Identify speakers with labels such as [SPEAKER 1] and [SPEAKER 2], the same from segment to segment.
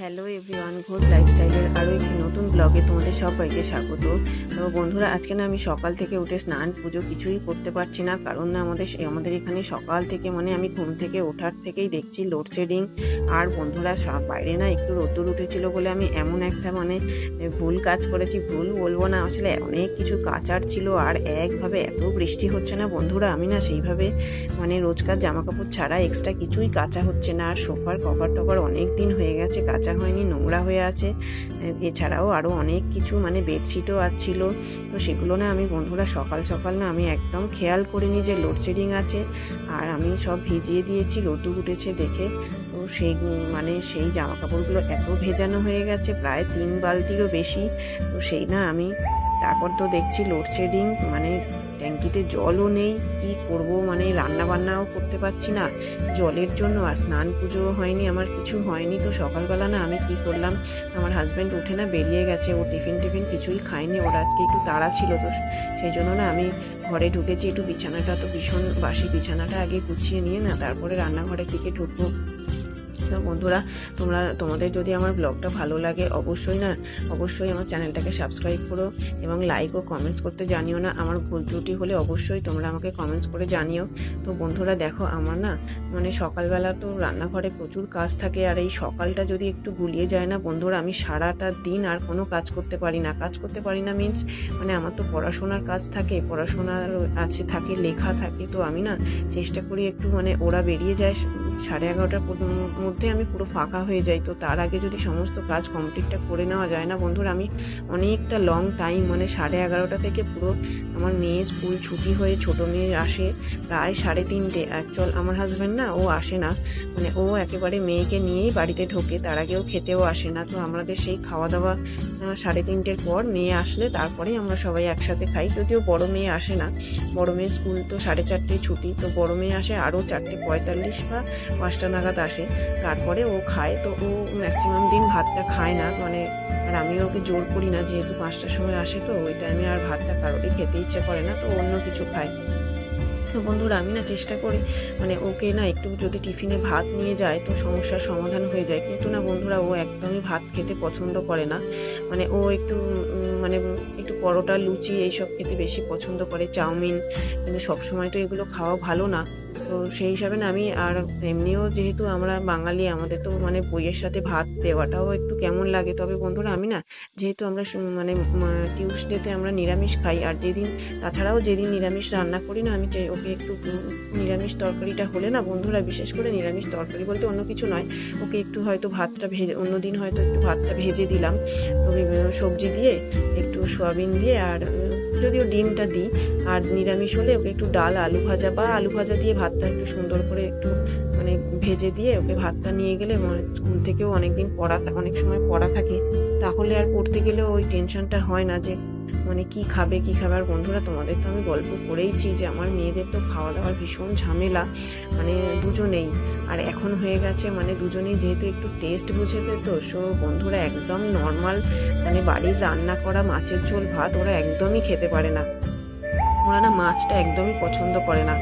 [SPEAKER 1] Hello everyone, Ghosh লাইফস্টাইলের আরও একটি নতুন ব্লগে তোমাদের সবাইকে স্বাগত। তো বন্ধুরা, আজকে না আমি সকাল থেকে উঠে স্নান পুজো কিছুই করতে পারছি না, কারণ না আমাদের এখানে সকাল থেকে আমি ঘুম থেকে ওঠার থেকেই দেখছি লোডশেডিং। আর বন্ধুরা, বাইরে না একটু রোদ্দুর উঠেছিল বলে আমি এমন একটা ভুল কাজ করেছি। ভুল বলবো না, আসলে অনেক কিছু কাচার ছিল। আর একভাবে এত বৃষ্টি হচ্ছে না বন্ধুরা, আমি না সেইভাবে রোজকার জামা কাপড় ছাড়া এক্সট্রা কিছুই কাচা হচ্ছে না। আর সোফার কভার টভার অনেক দিন হয়ে গেছে কাচা হয়নি, নোংরা হয়ে আছে। এছাড়াও আরো অনেক কিছু বেডশিটও ছিল। তো সেগুলো না আমি বন্ধুরা সকাল সকাল না আমি একদম খেয়াল করিনি যে লোডশেডিং আছে। আর আমি সব ভিজিয়ে দিয়েছি রোদ্দুর উঠেছে দেখে। তো সেই জামা কাপড়গুলো এত ভেজানো হয়ে গেছে, প্রায় 3 বালতিরও বেশি। তো সেই না আমি তারপর তো দেখছি লোডশেডিং, ট্যাঙ্কিতে জলও নেই, কি করব, রান্না বান্নাও করতে পারছি না জলের জন্য। আর স্নান পুজো হয়নি, আমার কিছু হয়নি। তো সকালবেলা না আমি কি করলাম, আমার হাজবেন্ড উঠে না বেরিয়ে গেছে, ও টিফিন কিছুই খায়নি, ওর আজকে একটু তাড়া ছিল। তো সেই জন্য না আমি ঘরে ঢুকেছি, একটু বিছানাটা তো ভীষণ বাসি, বিছানাটা আগে গুছিয়ে নিয়ে না তারপরে রান্নাঘরের দিকে ঢুকবো। তো বন্ধুরা, তোমাদের যদি আমার ব্লগটা ভালো লাগে অবশ্যই আমার চ্যানেলটাকে সাবস্ক্রাইব করো এবং লাইক ও কমেন্টস করতে জানিও না। আমার ভুল ত্রুটি হলে অবশ্যই তোমরা আমাকে কমেন্টস করে জানিও। তো বন্ধুরা দেখো, আমার না সকালবেলা তো রান্নাঘরে প্রচুর কাজ থাকে, আর এই সকালটা যদি একটু গুলিয়ে যায় না বন্ধুরা, আমি সারাটা দিন আর কোনো কাজ করতে পারি না মিনস আমার তো পড়াশোনার কাজ থাকে, পড়াশোনার থাকে, লেখা থাকে। তো আমি না চেষ্টা করি একটু ওরা বেরিয়ে যায় 11:30টার মধ্যে আমি পুরো ফাঁকা হয়ে যাই। তো তার আগে যদি সমস্ত কাজ কমপ্লিটটা করে নেওয়া যায় না বন্ধুরা, আমি অনেকটা লং টাইম 11:30 থেকে পুরো আমার মেয়ে স্কুল ছুটি হয়ে, ছোট মেয়ে আসে প্রায় 3:30। অ্যাকচুয়াল আমার হাজব্যান্ড না, ও আসে না, ও একেবারে মেয়েকে নিয়েই বাড়িতে ঢোকে, তার আগেও খেতেও আসে না। তো আমাদের সেই খাওয়া দাওয়া 3:30 পর, মেয়ে আসলে তারপরেই আমরা সবাই একসাথে খাই। যদিও বড় মেয়ে আসে না, বড় মেয়ের স্কুল তো 4:30 ছুটি। তো বড় মেয়ে আসে আরও 4:45 বা 5টা নাগাদ আসে, তারপরে ও খায়। তো ও ম্যাক্সিমাম দিন ভাতটা খায় না, আর আমিও ওকে জোর করি না, যেহেতু 5টার সময় আসে, তো ওই টাইমে আর ভাতটা কারোরই খেতে ইচ্ছে করে না, তো অন্য কিছু খায়। তো বন্ধুরা, আমি না চেষ্টা করি ওকে না একটু যদি টিফিনে ভাত নিয়ে যায় তো সমস্যার সমাধান হয়ে যায়। কিন্তু না বন্ধুরা, ও একদমই ভাত খেতে পছন্দ করে না। ও একটু একটু পরোটা, লুচি এইসব খেতে বেশি পছন্দ করে, চাউমিন। কিন্তু সবসময় তো এগুলো খাওয়া ভালো না। তো সেই হিসাবে না আমি, আর এমনিও যেহেতু আমরা বাঙালি, আমাদের তো বইয়ের সাথে ভাত দেওয়াটাও একটু কেমন লাগে। তবে বন্ধুরা, আমি না যেহেতু আমরা টিউসডেতে আমরা নিরামিষ খাই, আর তাছাড়াও যেদিন নিরামিষ রান্না করি না, আমি চাই ওকে একটু নিরামিষ তরকারিটা হলে না বন্ধুরা, বিশেষ করে নিরামিষ তরকারি বলতে অন্য কিছু নয়, ওকে একটু হয়তো ভাতটা ভেজে, অন্যদিন হয়তো একটু ভাতটা ভেজে দিলাম, তো সবজি দিয়ে, একটু সয়াবিন দিয়ে, আর যদিও ডিমটা দিই। আর নিরামিষ হলে ওকে একটু ডাল, আলু ভাজা দিয়ে ভাতটা একটু সুন্দর করে একটু ভেজে দিয়ে ওকে ভাতটা নিয়ে গেলে, স্কুল থেকেও অনেক সময় পড়া থাকে, তাহলে আর পড়তে গেলেও ওই টেনশনটা হয় না যে কি খাবে। আর বন্ধুরা, তোমাদের তো আমি গল্প করেইছি যে আমার মেয়েদের তো খাওয়া দাওয়ার ভীষণ ঝামেলা, দুজনেই। আর এখন হয়ে গেছে দুজনেই যেহেতু একটু টেস্ট বুঝেছে, তো বন্ধুরা একদম নর্মাল বাড়ির রান্না করা মাছের ঝোল ভাত ওরা একদমই খেতে পারে না। ওরা না মাছটা একদমই পছন্দ করে না,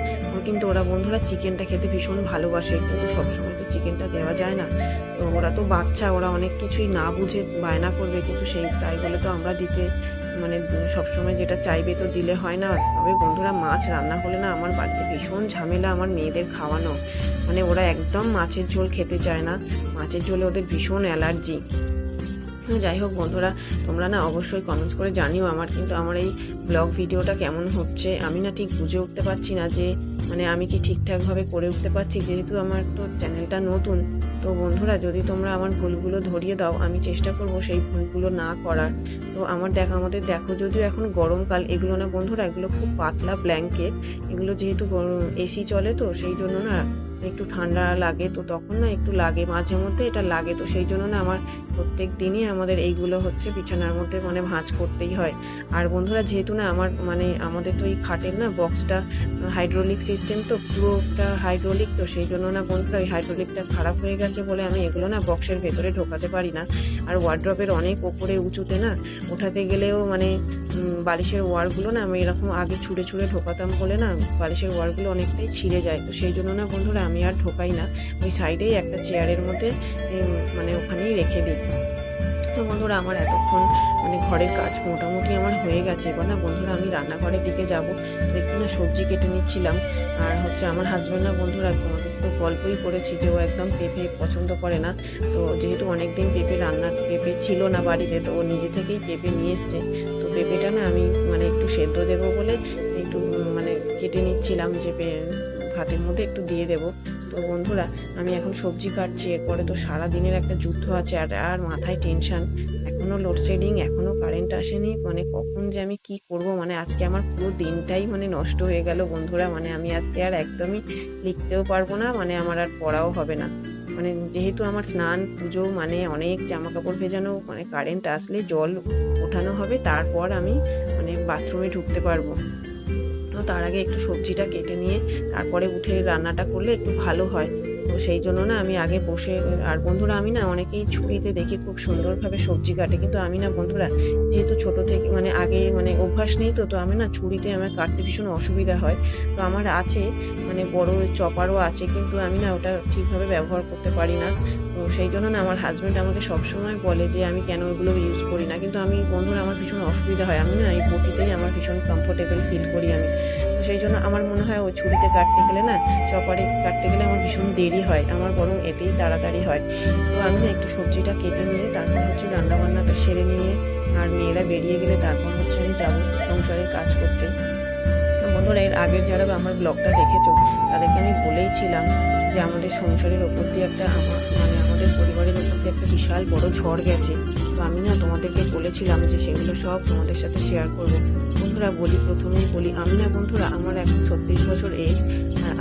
[SPEAKER 1] কিন্তু ওরা বন্ধুরা চিকেনটা খেতে ভীষণ ভালোবাসে, কিন্তু সবসময় তো চিকেনটা দেওয়া যায় না। তো ওরা তো বাচ্চা, ওরা অনেক কিছুই না বুঝে বায়না করবে, কিন্তু তাই বলে তো আমরা দিতে সবসময় যেটা চাইবে তো দিলে হয় না। তবে বন্ধুরা, মাছ রান্না হলে না আমার বাড়িতে ভীষণ ঝামেলা আমার মেয়েদের খাওয়ানো। ওরা একদম মাছের ঝোল খেতে চায় না, মাছের ঝোলে ওদের ভীষণ অ্যালার্জি। যাই হোক বন্ধুরা, তোমরা না অবশ্যই কমেন্টস করে জানিও আমার এই ব্লগ ভিডিওটা কেমন হচ্ছে। আমি না ঠিক বুঝে উঠতে পারছি না যে আমি কি ঠিকঠাক ভাবে করে উঠতে পারছি, যেহেতু আমার তো চ্যানেলটা নতুন। তো বন্ধুরা, যদি তোমরা আমার ভুলগুলো ধরিয়ে দাও, আমি চেষ্টা করব সেই ভুলগুলো না করার। তো আমাদের দেখো, যদিও এখন গরমকাল, এগুলো না বন্ধুরা, এগুলো খুব পাতলা ব্ল্যাঙ্কেট, এগুলো যেহেতু এসি চলে, তো সেই জন্য না একটু ঠান্ডা লাগে, তো তখন না একটু লাগে, মাঝে মধ্যে এটা লাগে। তো সেই জন্য না আমার প্রত্যেক দিনই আমাদের এইগুলো হচ্ছে বিছানার মধ্যে ভাঁজ করতেই হয়। আর বন্ধুরা, যেহেতু না আমাদের তো এই খাটের না বক্সটা হাইড্রোলিক সিস্টেম, তো পুরোটা হাইড্রোলিক, তো সেই জন্য না বন্ধুরা ওই হাইড্রোলিকটা খারাপ হয়ে গেছে বলে আমি এগুলো না বক্সের ভেতরে ঢোকাতে পারি না। আর ওয়ার্ড্রপের অনেক ওপরে উঁচুতে না ওঠাতে গেলেও বালিশের ওয়ারগুলো না আমি এরকম আগে ছুঁড়ে ঢোকাতাম বলে না বালিশের ওয়ারগুলো অনেকটাই ছিঁড়ে যায়। তো সেই জন্য না বন্ধুরা আমি আর ঢোকাই না, ওই সাইডেই একটা চেয়ারের মধ্যে মানে ওখানেই রেখে দিই। তো বন্ধুরা আমার এতক্ষণ মানে ঘরের কাজ মোটামুটি আমার হয়ে গেছে। এবার না বন্ধুরা আমি রান্নাঘরের দিকে যাব, তো একটু না সবজি কেটে নিচ্ছিলাম। আর হচ্ছে আমার হাজব্যান্ড না বন্ধুরা, তোমাদের তো গল্পই করেছি যে ও একদম পেঁপে পছন্দ করে না। তো যেহেতু অনেকদিন পেঁপে ছিল না বাড়িতে, তো ও নিজে থেকেই পেঁপে নিয়ে এসছে। তো পেঁপেটা না আমি মানে একটু সেদ্ধ দেবো বলে একটু মানে কেটে নিচ্ছিলাম যে ভাতের মধ্যে একটু দিয়ে দেবো। তো বন্ধুরা আমি এখন সবজি কাটছি, এরপরে তো সারা দিনের একটা যুদ্ধ আছে, আর মাথায় টেনশন। এখনো লোডশেডিং, এখনো কারেন্ট আসেনি, মানে কখন যে আমি কি করব, মানে আজকে আমার পুরো দিনটাই মানে নষ্ট হয়ে গেল বন্ধুরা। মানে আমি আজকে আর একদমই লিখতেও পারবো না, মানে আমার আর পড়াও হবে না। মানে যেহেতু আমার স্নান পুজো মানে অনেক জামা কাপড় ভেজানো, মানে কারেন্ট আসলে জল ওঠানো হবে, তারপর আমি মানে বাথরুমে ঢুকতে পারবো। তো তার আগে একটু সবজিটা কেটে নিয়ে তারপরে উঠে রান্নাটা করলে একটু ভালো হয়। তো সেই জন্য না আমি আগে বসে, আর বন্ধুরা আমি না অনেকেই ছুরিতে দেখি খুব সুন্দরভাবে সবজি কাটে, কিন্তু আমি না বন্ধুরা যেহেতু ছোট থেকে মানে আগে মানে অভ্যাস নেই, তো আমি না ছুরিতে আমার কাটতে ভীষণ অসুবিধা হয়। তো আমার আছে মানে বড় চপারও আছে, কিন্তু আমি না ওটা ঠিকভাবে ব্যবহার করতে পারি না। তো সেই জন্য না আমার হাজব্যান্ড আমাকে সবসময় বলে যে আমি কেন ওগুলো ইউজ করি না, কিন্তু আমি বন্ধুরা আমার ভীষণ অসুবিধা হয়, আমি না এই বটিতেই আমার ভীষণ কমফোর্টেবল ফিল করি আমি। তো সেই জন্য আমার মনে হয় ওই ছুরিতে কাটতে গেলে না, চপারে কাটতে গেলে আমার ভীষণ দেরি হয়, আমার বরং এতেই তাড়াতাড়ি হয়। তো আমি না একটু সবজিটা কেটে নিয়ে তারপর হচ্ছে রান্না বান্নাটা সেরে নিয়ে, আর মেয়েরা বেরিয়ে গেলে তারপর হচ্ছে আমি যাবো সংসারের কাজ করতে। বন্ধুরা এর আগের যারা আমার ব্লগটা দেখেছো তাদেরকে আমি বলেইছিলাম যে আমাদের সংসারের ওপর দিয়ে একটা আমাদের পরিবারের ওপর দিয়ে একটা বিশাল বড় ঝড় গেছে। তো আমি না তোমাদেরকে বলেছিলাম যে সেগুলো সব তোমাদের সাথে শেয়ার করব। বন্ধুরা প্রথমেই বলি, আমি না বন্ধুরা আমার এখন 36 বছর এজ, আর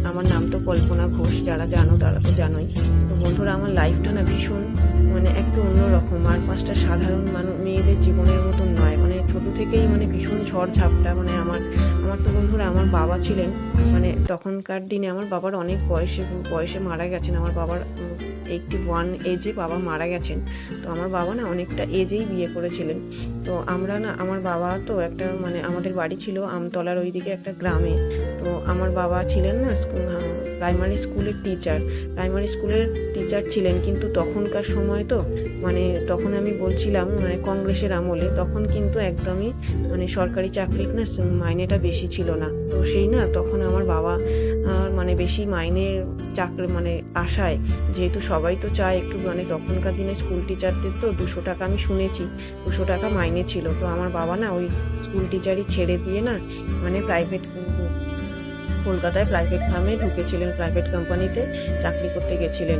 [SPEAKER 1] আমার নাম তো কল্পনা ঘোষ, যারা জানো তারা তো জানোই। তো বন্ধুরা আমার লাইফটা না ভীষণ মানে একটু অন্যরকম, আর 5টা সাধারণ মেয়েদের জীবনের মতন নয়। মানে ছোট থেকেই মানে ভীষণ ঝড় ঝাপটা, মানে আমার তো বন্ধুরা আমার বাবা ছিলেন, মানে তখনকার দিনে আমার বাবার অনেক বয়সে মারা গেছেন। আমার বাবার 81 এজে বাবা মারা গেছেন। তো আমার বাবা না অনেকটা এজেই বিয়ে করেছিলেন। তো আমরা না, আমার বাবা তো একটা মানে আমাদের বাড়ি ছিল আমতলার ওইদিকে একটা গ্রামে। তো আমার বাবা ছিলেন না প্রাইমারি স্কুলের টিচার ছিলেন, কিন্তু তখনকার সময় তো মানে তখন আমি বলছিলাম মানে কংগ্রেসের আমলে, তখন কিন্তু একদমই মানে সরকারি চাকরির না মাইনেটা বেশি ছিল না। তো সেই না তখন আমার বাবা মানে বেশি মাইনে চাকরি মানে আশায়, যেহেতু সবাই তো চায় একটু মানে তখনকার দিনে স্কুল টিচারদের তো 200 টাকা আমি শুনেছি 200 টাকা মাইনে ছিল। তো আমার বাবা না ওই স্কুল টিচারই ছেড়ে দিয়ে না মানে কলকাতায় প্রাইভেট ফার্মে ঢুকেছিলেন, প্রাইভেট কোম্পানিতে চাকরি করতে গেছিলেন।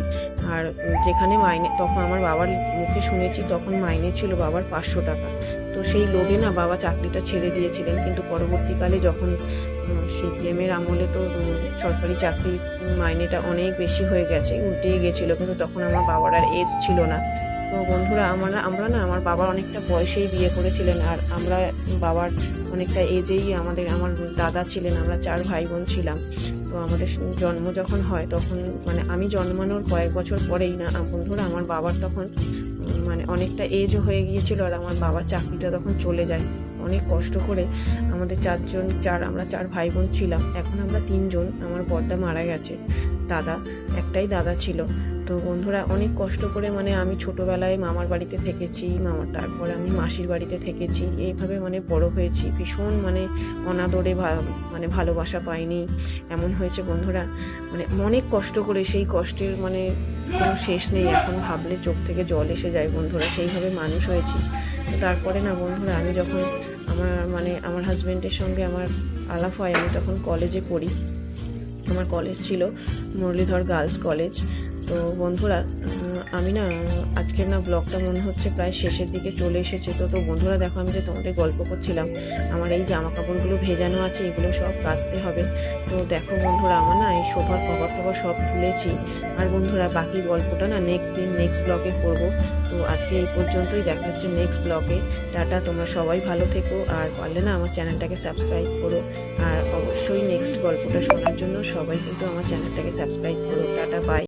[SPEAKER 1] আর যেখানে মাইনে, তখন আমার বাবার মুখে শুনেছি তখন মাইনে ছিল বাবার 500 টাকা। তো সেই লোভে না বাবা চাকরিটা ছেড়ে দিয়েছিলেন, কিন্তু পরবর্তীকালে যখন সিপিএমের আমলে তো সরকারি চাকরির মাইনেটা অনেক বেশি হয়ে গেছে, উল্টেই গেছিল, কিন্তু তখন আমার বাবার আর এজ ছিল না। তো বন্ধুরা আমরা না আমার বাবার অনেকটা বয়সেই বিয়ে করেছিলেন, আর আমরা বাবার অনেকটা এজেই আমার দাদা ছিলেন, আমরা 4 ভাই বোন ছিলাম। তো আমাদের জন্ম যখন হয় তখন মানে আমি জন্মানোর কয়েক বছর পরেই না বন্ধুরা আমার বাবার তখন মানে অনেকটা এজও হয়ে গিয়েছিল, আর আমার বাবার চাকরিটা তখন চলে যায়। অনেক কষ্ট করে আমাদের আমরা 4 ভাই বোন ছিলাম, এখন আমরা 3 জন। আমার বড়দা মারা গেছে, একটাই দাদা ছিল। তো বন্ধুরা অনেক কষ্ট করে মানে আমি ছোটবেলায় মামার বাড়িতে থেকেছি, তারপরে আমি মাসির বাড়িতে থেকেছি, এইভাবে মানে বড় হয়েছি। ভীষণ মানে অনাদরে মানে ভালোবাসা পাইনি, এমন হয়েছে বন্ধুরা। মানে অনেক কষ্ট করে, সেই কষ্টের মানে কোনো শেষ নেই, এখন ভাবলে চোখ থেকে জল এসে যায় বন্ধুরা, সেইভাবে মানুষ হয়েছি। তো তারপরে না বন্ধুরা আমি যখন আমার হাজবেন্ডের সঙ্গে আমার আলাপ হয়, আমি তখন কলেজে পড়ি। আমার কলেজ ছিল মুরলীধর গার্লস কলেজ। তো বন্ধুরা আমি না আজকের না ব্লগটা মনে হচ্ছে প্রায় শেষের দিকে চলে এসেছে। তো বন্ধুরা দেখো আমি যে তোমাদের গল্প করছিলাম, আমার এই জামা কাপড়গুলো ভেজানো আছে, এগুলো সব কাচতে হবে। তো দেখো বন্ধুরা আমার না এই সোফার কভার টভার সব তুলেছি, আর বন্ধুরা বাকি গল্পটা না নেক্সট ব্লগে করবো। তো আজকে এই পর্যন্তই, দেখা হচ্ছে নেক্সট ব্লগে। টাটা, তোমরা সবাই ভালো থেকো, আর পারলে না আমার চ্যানেলটাকে সাবস্ক্রাইব করো, আর অবশ্যই নেক্সট গল্পটা শোনার জন্য সবাই কিন্তু আমার চ্যানেলটাকে সাবস্ক্রাইব করো। Tata, by.